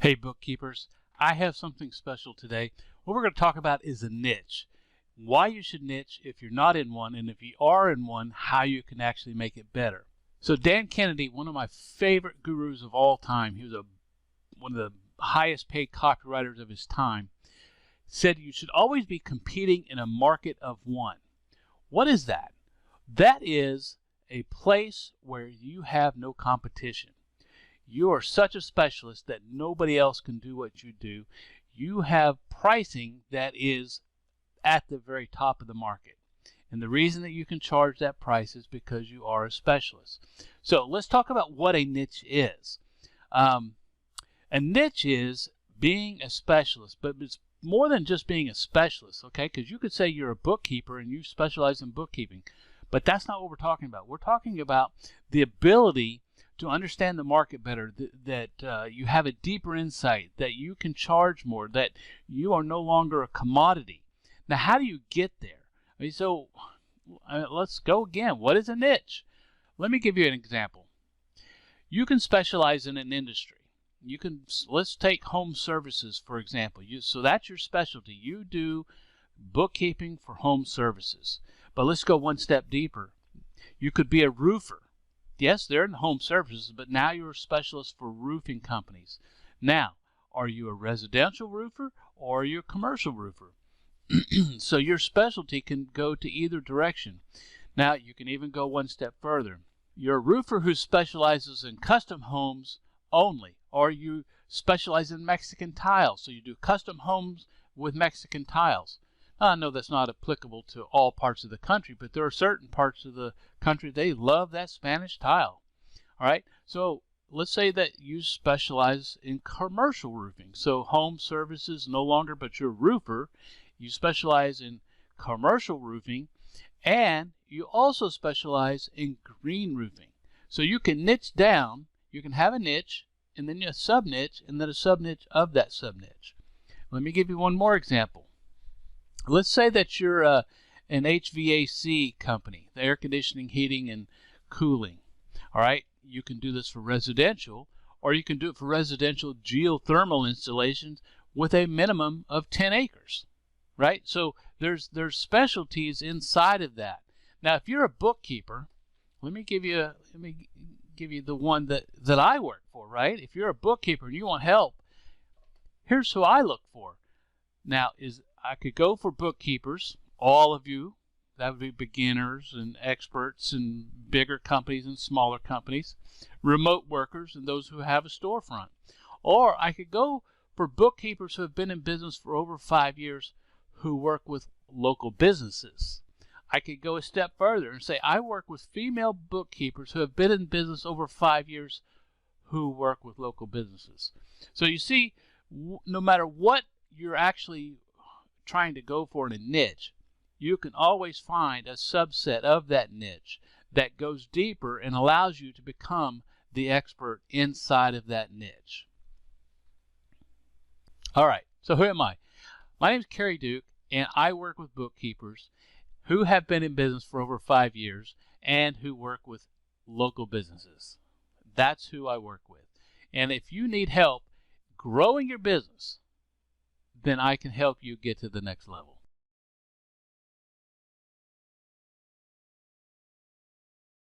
Hey bookkeepers, I have something special today. What we're going to talk about is a niche. Why you should niche if you're not in one, and if you are in one, how you can actually make it better. So Dan Kennedy, one of my favorite gurus of all time, he was one of the highest paid copywriters of his time, said you should always be competing in a market of one. What is that? That is a place where you have no competition. You are such a specialist that nobody else can do what you do. You have pricing that is at the very top of the market. And the reason that you can charge that price is because you are a specialist. So let's talk about what a niche is. A niche is being a specialist, but it's more than just being a specialist, okay? Because you could say you're a bookkeeper and you specialize in bookkeeping, but that's not what we're talking about. We're talking about the ability to understand the market better, that you have a deeper insight, that you can charge more, that you are no longer a commodity. Now, how do you get there? Let's go again. What is a niche? Let me give you an example. You can specialize in an industry. Let's take home services, for example. So that's your specialty. You do bookkeeping for home services. But let's go one step deeper. You could be a roofer. Yes, they're in home services, but now you're a specialist for roofing companies. Now, are you a residential roofer or are you a commercial roofer? So your specialty can go to either direction. Now, you can even go one step further. You're a roofer who specializes in custom homes only, or you specialize in Mexican tile, so you do custom homes with Mexican tiles. I know that's not applicable to all parts of the country, but there are certain parts of the country they love that Spanish tile. All right, so let's say that you specialize in commercial roofing. So home services no longer, but you're a roofer. You specialize in commercial roofing, and you also specialize in green roofing. So you can niche down. You can have a niche, and then a sub-niche, and then a sub-niche of that sub-niche. Let me give you one more example. Let's say that you're an HVAC company, the air conditioning, heating, and cooling. All right, you can do this for residential, or you can do it for residential geothermal installations with a minimum of 10 acres. Right? So there's specialties inside of that. Now, if you're a bookkeeper, let me give you the one that I work for. Right? If you're a bookkeeper and you want help, here's who I look for. Now, I could go for bookkeepers, all of you. That would be beginners and experts and bigger companies and smaller companies, remote workers and those who have a storefront. Or I could go for bookkeepers who have been in business for over 5 years who work with local businesses. I could go a step further and say I work with female bookkeepers who have been in business over 5 years who work with local businesses. So you see, no matter what you're actually trying to go for in a niche, you can always find a subset of that niche that goes deeper and allows you to become the expert inside of that niche. All right, so who am I? My name is Kerry Duke, and I work with bookkeepers who have been in business for over 5 years and who work with local businesses. That's who I work with. And if you need help growing your business, then I can help you get to the next level.